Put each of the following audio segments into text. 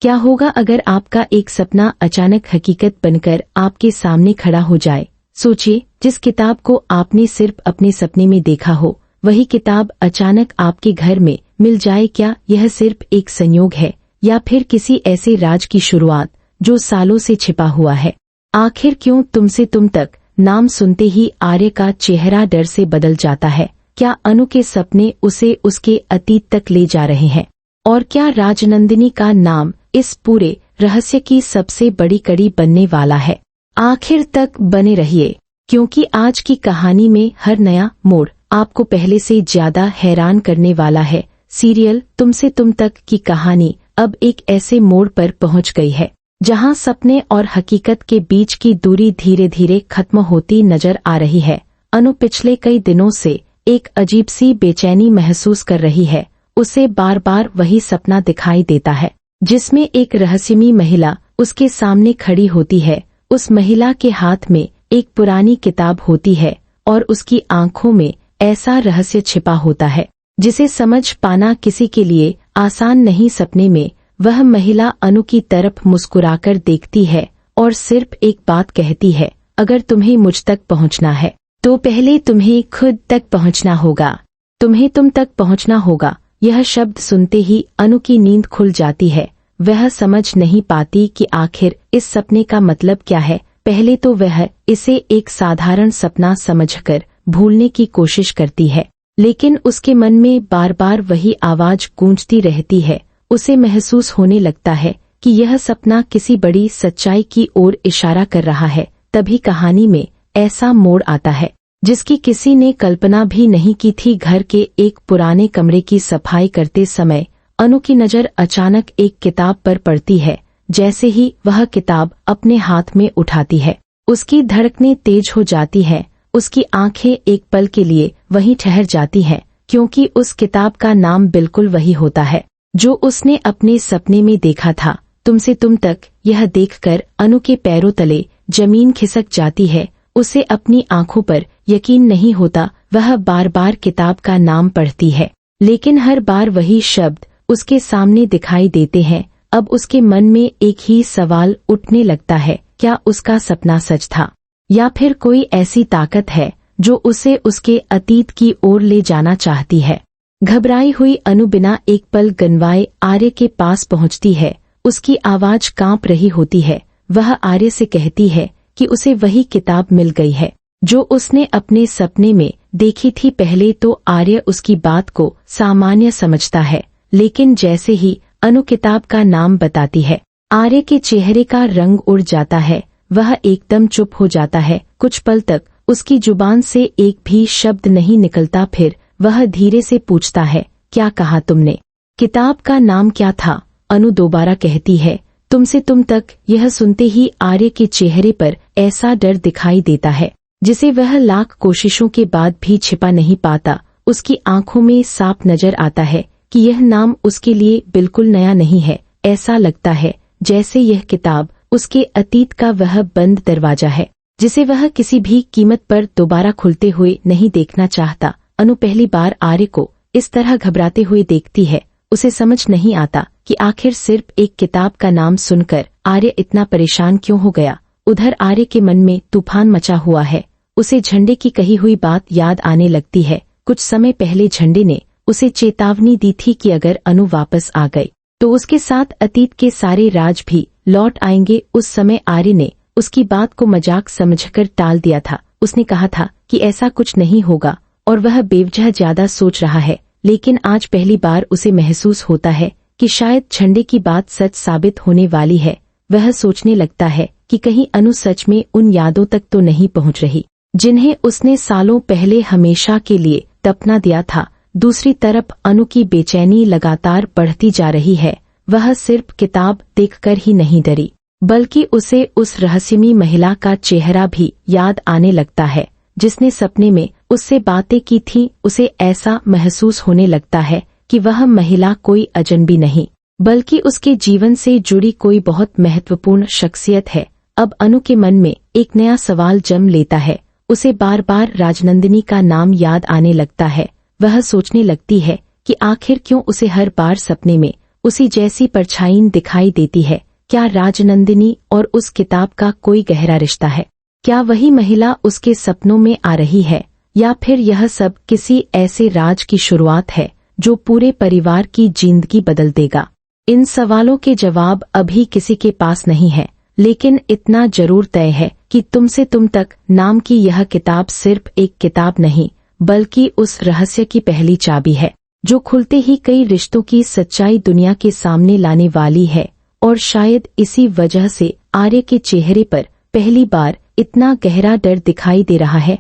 क्या होगा अगर आपका एक सपना अचानक हकीकत बनकर आपके सामने खड़ा हो जाए? सोचिए, जिस किताब को आपने सिर्फ अपने सपने में देखा हो, वही किताब अचानक आपके घर में मिल जाए। क्या यह सिर्फ एक संयोग है या फिर किसी ऐसे राज की शुरुआत जो सालों से छिपा हुआ है? आखिर क्यों तुमसे तुम तक नाम सुनते ही आर्य का चेहरा डर से बदल जाता है? क्या अनु के सपने उसे उसके अतीत तक ले जा रहे हैं? और क्या राजनंदिनी का नाम इस पूरे रहस्य की सबसे बड़ी कड़ी बनने वाला है? आखिर तक बने रहिए, क्योंकि आज की कहानी में हर नया मोड़ आपको पहले से ज्यादा हैरान करने वाला है। सीरियल तुमसे तुम तक की कहानी अब एक ऐसे मोड़ पर पहुंच गई है जहां सपने और हकीकत के बीच की दूरी धीरे धीरे खत्म होती नजर आ रही है। अनु पिछले कई दिनों से एक अजीब सी बेचैनी महसूस कर रही है। उसे बार बार वही सपना दिखाई देता है जिसमें एक रहस्यमयी महिला उसके सामने खड़ी होती है। उस महिला के हाथ में एक पुरानी किताब होती है और उसकी आंखों में ऐसा रहस्य छिपा होता है जिसे समझ पाना किसी के लिए आसान नहीं। सपने में वह महिला अनु की तरफ मुस्कुराकर देखती है और सिर्फ एक बात कहती है, अगर तुम्हें मुझ तक पहुंचना है तो पहले तुम्हें खुद तक पहुंचना होगा। तुम्हें तुम तक पहुंचना होगा। यह शब्द सुनते ही अनु की नींद खुल जाती है। वह समझ नहीं पाती कि आखिर इस सपने का मतलब क्या है। पहले तो वह इसे एक साधारण सपना समझकर भूलने की कोशिश करती है, लेकिन उसके मन में बार बार वही आवाज गूंजती रहती है। उसे महसूस होने लगता है कि यह सपना किसी बड़ी सच्चाई की ओर इशारा कर रहा है। तभी कहानी में ऐसा मोड़ आता है जिसकी किसी ने कल्पना भी नहीं की थी। घर के एक पुराने कमरे की सफाई करते समय अनु की नजर अचानक एक किताब पर पड़ती है। जैसे ही वह किताब अपने हाथ में उठाती है, उसकी धड़कनें तेज हो जाती हैं। उसकी आंखें एक पल के लिए वहीं ठहर जाती हैं, क्योंकि उस किताब का नाम बिल्कुल वही होता है जो उसने अपने सपने में देखा था, तुमसे तुम तक। यह देखकर अनु के पैरों तले जमीन खिसक जाती है। उसे अपनी आंखों पर यकीन नहीं होता। वह बार बार किताब का नाम पढ़ती है, लेकिन हर बार वही शब्द उसके सामने दिखाई देते हैं। अब उसके मन में एक ही सवाल उठने लगता है, क्या उसका सपना सच था या फिर कोई ऐसी ताकत है जो उसे उसके अतीत की ओर ले जाना चाहती है? घबराई हुई अनु बिना एक पल गनवाए आर्य के पास पहुंचती है। उसकी आवाज कांप रही होती है। वह आर्य से कहती है कि उसे वही किताब मिल गई है जो उसने अपने सपने में देखी थी। पहले तो आर्य उसकी बात को सामान्य समझता है, लेकिन जैसे ही अनु किताब का नाम बताती है, आर्य के चेहरे का रंग उड़ जाता है। वह एकदम चुप हो जाता है। कुछ पल तक उसकी जुबान से एक भी शब्द नहीं निकलता। फिर वह धीरे से पूछता है, क्या कहा तुमने? किताब का नाम क्या था? अनु दोबारा कहती है, तुमसे तुम तक। यह सुनते ही आर्य के चेहरे पर ऐसा डर दिखाई देता है जिसे वह लाख कोशिशों के बाद भी छिपा नहीं पाता। उसकी आंखों में साफ नजर आता है कि यह नाम उसके लिए बिल्कुल नया नहीं है। ऐसा लगता है जैसे यह किताब उसके अतीत का वह बंद दरवाजा है जिसे वह किसी भी कीमत पर दोबारा खुलते हुए नहीं देखना चाहता। अनु पहली बार आर्य को इस तरह घबराते हुए देखती है। उसे समझ नहीं आता कि आखिर सिर्फ एक किताब का नाम सुनकर आर्य इतना परेशान क्यों हो गया। उधर आर्य के मन में तूफान मचा हुआ है। उसे झंडे की कही हुई बात याद आने लगती है। कुछ समय पहले झंडे ने उसे चेतावनी दी थी कि अगर अनु वापस आ गई तो उसके साथ अतीत के सारे राज भी लौट आएंगे। उस समय आर्य ने उसकी बात को मजाक समझकर टाल दिया था। उसने कहा था कि ऐसा कुछ नहीं होगा और वह बेवजह ज्यादा सोच रहा है। लेकिन आज पहली बार उसे महसूस होता है कि शायद झंडे की बात सच साबित होने वाली है। वह सोचने लगता है कि कहीं अनु सच में उन यादों तक तो नहीं पहुंच रही जिन्हें उसने सालों पहले हमेशा के लिए दफना दिया था। दूसरी तरफ अनु की बेचैनी लगातार बढ़ती जा रही है। वह सिर्फ किताब देखकर ही नहीं डरी, बल्कि उसे उस रहस्यमयी महिला का चेहरा भी याद आने लगता है जिसने सपने में उससे बातें की थी। उसे ऐसा महसूस होने लगता है कि वह महिला कोई अजनबी नहीं, बल्कि उसके जीवन से जुड़ी कोई बहुत महत्वपूर्ण शख्सियत है। अब अनु के मन में एक नया सवाल जन्म लेता है। उसे बार बार राजनंदिनी का नाम याद आने लगता है। वह सोचने लगती है कि आखिर क्यों उसे हर बार सपने में उसी जैसी परछाई दिखाई देती है। क्या राजनंदिनी और उस किताब का कोई गहरा रिश्ता है? क्या वही महिला उसके सपनों में आ रही है, या फिर यह सब किसी ऐसे राज की शुरुआत है जो पूरे परिवार की जिंदगी बदल देगा? इन सवालों के जवाब अभी किसी के पास नहीं है, लेकिन इतना जरूर तय है कि तुमसे तुम तक नाम की यह किताब सिर्फ एक किताब नहीं, बल्कि उस रहस्य की पहली चाबी है जो खुलते ही कई रिश्तों की सच्चाई दुनिया के सामने लाने वाली है। और शायद इसी वजह से आर्य के चेहरे पर पहली बार इतना गहरा डर दिखाई दे रहा है।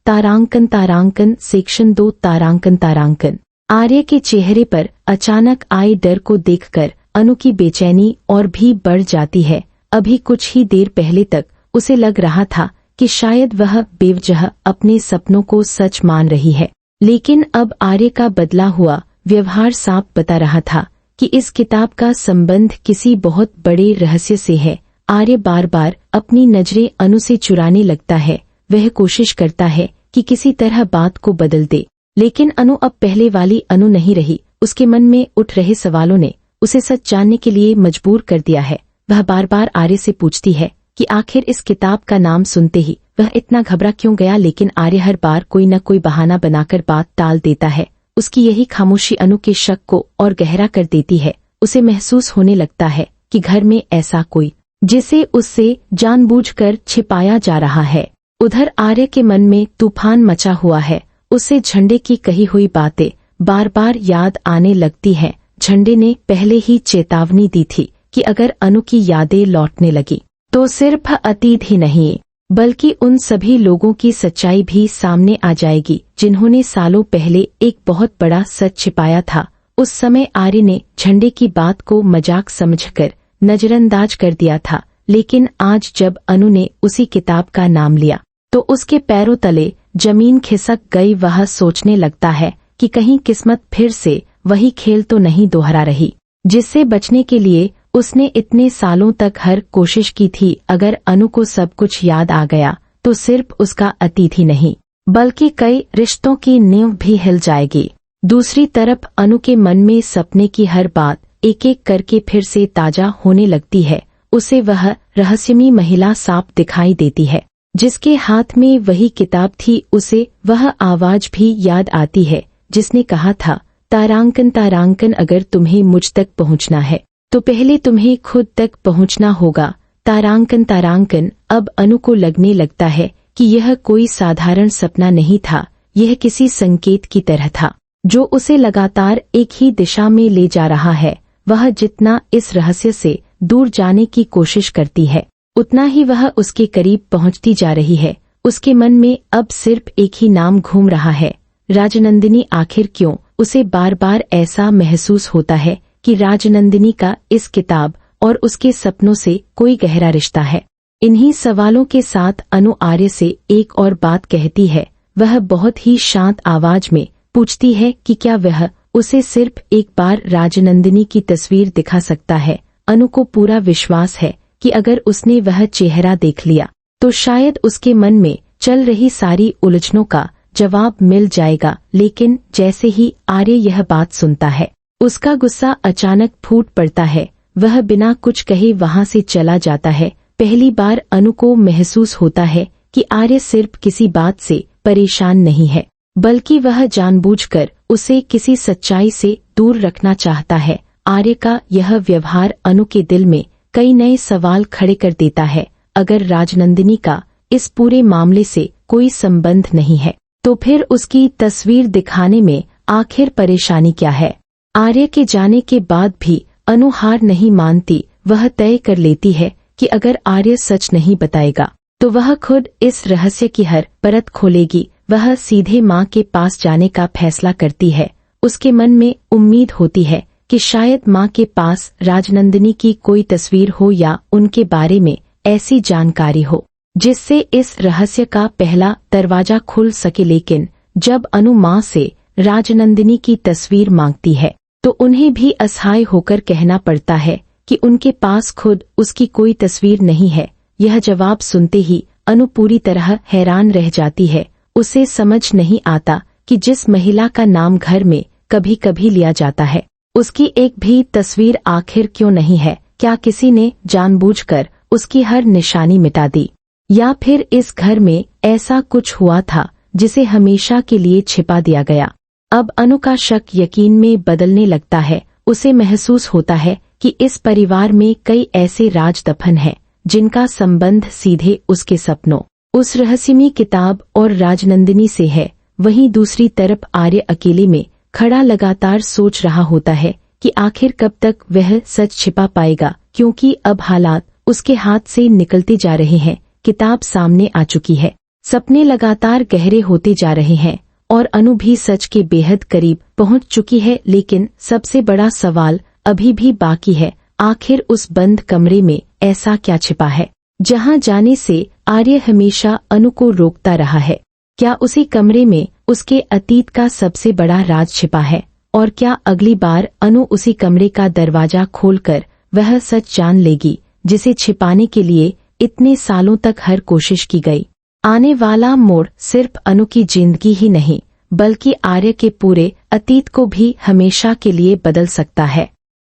तारांकन सेक्शन 2 तारांकन। आर्य के चेहरे पर अचानक आए डर को देखकर अनु की बेचैनी और भी बढ़ जाती है। अभी कुछ ही देर पहले तक उसे लग रहा था कि शायद वह बेवजह अपने सपनों को सच मान रही है, लेकिन अब आर्य का बदला हुआ व्यवहार साफ बता रहा था कि इस किताब का संबंध किसी बहुत बड़े रहस्य से है। आर्य बार बार अपनी नजरें अनु से चुराने लगता है। वह कोशिश करता है कि किसी तरह बात को बदल दे, लेकिन अनु अब पहले वाली अनु नहीं रही। उसके मन में उठ रहे सवालों ने उसे सच जानने के लिए मजबूर कर दिया है। वह बार बार आर्य से पूछती है कि आखिर इस किताब का नाम सुनते ही वह इतना घबरा क्यों गया, लेकिन आर्य हर बार कोई न कोई बहाना बनाकर बात टाल देता है। उसकी यही खामोशी अनु के शक को और गहरा कर देती है। उसे महसूस होने लगता है कि घर में ऐसा कोई जिसे उससे जानबूझकर छिपाया जा रहा है। उधर आर्य के मन में तूफान मचा हुआ है। उसे झंडे की कही हुई बातें बार बार याद आने लगती हैं। झंडे ने पहले ही चेतावनी दी थी कि अगर अनु की यादें लौटने लगी तो सिर्फ अतीत ही नहीं, बल्कि उन सभी लोगों की सच्चाई भी सामने आ जाएगी जिन्होंने सालों पहले एक बहुत बड़ा सच छिपाया था। उस समय आर्य ने झंडे की बात को मजाक समझकर नजरअंदाज कर दिया था, लेकिन आज जब अनु ने उसी किताब का नाम लिया तो उसके पैरों तले जमीन खिसक गई। वह सोचने लगता है कि कहीं किस्मत फिर से वही खेल तो नहीं दोहरा रही जिससे बचने के लिए उसने इतने सालों तक हर कोशिश की थी। अगर अनु को सब कुछ याद आ गया तो सिर्फ उसका अतीत ही नहीं, बल्कि कई रिश्तों की नींव भी हिल जाएगी। दूसरी तरफ अनु के मन में सपने की हर बात एक एक करके फिर से ताजा होने लगती है। उसे वह रहस्यमयी महिला साफ दिखाई देती है जिसके हाथ में वही किताब थी। उसे वह आवाज भी याद आती है जिसने कहा था, तारांकन अगर तुम्हें मुझ तक पहुंचना है तो पहले तुम्हें खुद तक पहुंचना होगा। तारांकन। अब अनु को लगने लगता है कि यह कोई साधारण सपना नहीं था, यह किसी संकेत की तरह था जो उसे लगातार एक ही दिशा में ले जा रहा है। वह जितना इस रहस्य से दूर जाने की कोशिश करती है, उतना ही वह उसके करीब पहुंचती जा रही है। उसके मन में अब सिर्फ एक ही नाम घूम रहा है, राजनंदिनी। आखिर क्यों उसे बार बार ऐसा महसूस होता है कि राजनंदिनी का इस किताब और उसके सपनों से कोई गहरा रिश्ता है? इन्हीं सवालों के साथ अनु आर्य से एक और बात कहती है। वह बहुत ही शांत आवाज में पूछती है कि क्या वह उसे सिर्फ एक बार राजनंदिनी की तस्वीर दिखा सकता है। अनु को पूरा विश्वास है कि अगर उसने वह चेहरा देख लिया तो शायद उसके मन में चल रही सारी उलझनों का जवाब मिल जाएगा। लेकिन जैसे ही आर्य यह बात सुनता है, उसका गुस्सा अचानक फूट पड़ता है। वह बिना कुछ कहे वहां से चला जाता है। पहली बार अनु को महसूस होता है कि आर्य सिर्फ किसी बात से परेशान नहीं है, बल्कि वह जानबूझकर उसे किसी सच्चाई से दूर रखना चाहता है। आर्य का यह व्यवहार अनु के दिल में कई नए सवाल खड़े कर देता है। अगर राजनंदिनी का इस पूरे मामले से कोई संबंध नहीं है तो फिर उसकी तस्वीर दिखाने में आखिर परेशानी क्या है? आर्य के जाने के बाद भी अनु हार नहीं मानती। वह तय कर लेती है कि अगर आर्य सच नहीं बताएगा तो वह खुद इस रहस्य की हर परत खोलेगी। वह सीधे माँ के पास जाने का फैसला करती है। उसके मन में उम्मीद होती है कि शायद माँ के पास राजनंदिनी की कोई तस्वीर हो या उनके बारे में ऐसी जानकारी हो जिससे इस रहस्य का पहला दरवाजा खुल सके। लेकिन जब अनु माँ से राजनंदिनी की तस्वीर मांगती है तो उन्हें भी असहाय होकर कहना पड़ता है कि उनके पास खुद उसकी कोई तस्वीर नहीं है। यह जवाब सुनते ही अनु पूरी तरह हैरान रह जाती है। उसे समझ नहीं आता कि जिस महिला का नाम घर में कभी कभी लिया जाता है उसकी एक भी तस्वीर आखिर क्यों नहीं है? क्या किसी ने जानबूझकर उसकी हर निशानी मिटा दी, या फिर इस घर में ऐसा कुछ हुआ था जिसे हमेशा के लिए छिपा दिया गया? अब अनु का शक यकीन में बदलने लगता है। उसे महसूस होता है कि इस परिवार में कई ऐसे राज दफन हैं जिनका संबंध सीधे उसके सपनों, उस रहस्यमयी किताब और राजनंदिनी से है। वहीं दूसरी तरफ आर्य अकेले में खड़ा लगातार सोच रहा होता है कि आखिर कब तक वह सच छिपा पाएगा, क्योंकि अब हालात उसके हाथ से निकलते जा रहे हैं। किताब सामने आ चुकी है, सपने लगातार गहरे होते जा रहे हैं और अनु भी सच के बेहद करीब पहुंच चुकी है। लेकिन सबसे बड़ा सवाल अभी भी बाकी है, आखिर उस बंद कमरे में ऐसा क्या छिपा है जहां जाने से आर्य हमेशा अनु को रोकता रहा है? क्या उसी कमरे में उसके अतीत का सबसे बड़ा राज छिपा है? और क्या अगली बार अनु उसी कमरे का दरवाजा खोलकर वह सच जान लेगी जिसे छिपाने के लिए इतने सालों तक हर कोशिश की गई? आने वाला मोड़ सिर्फ अनु की जिंदगी ही नहीं बल्कि आर्य के पूरे अतीत को भी हमेशा के लिए बदल सकता है।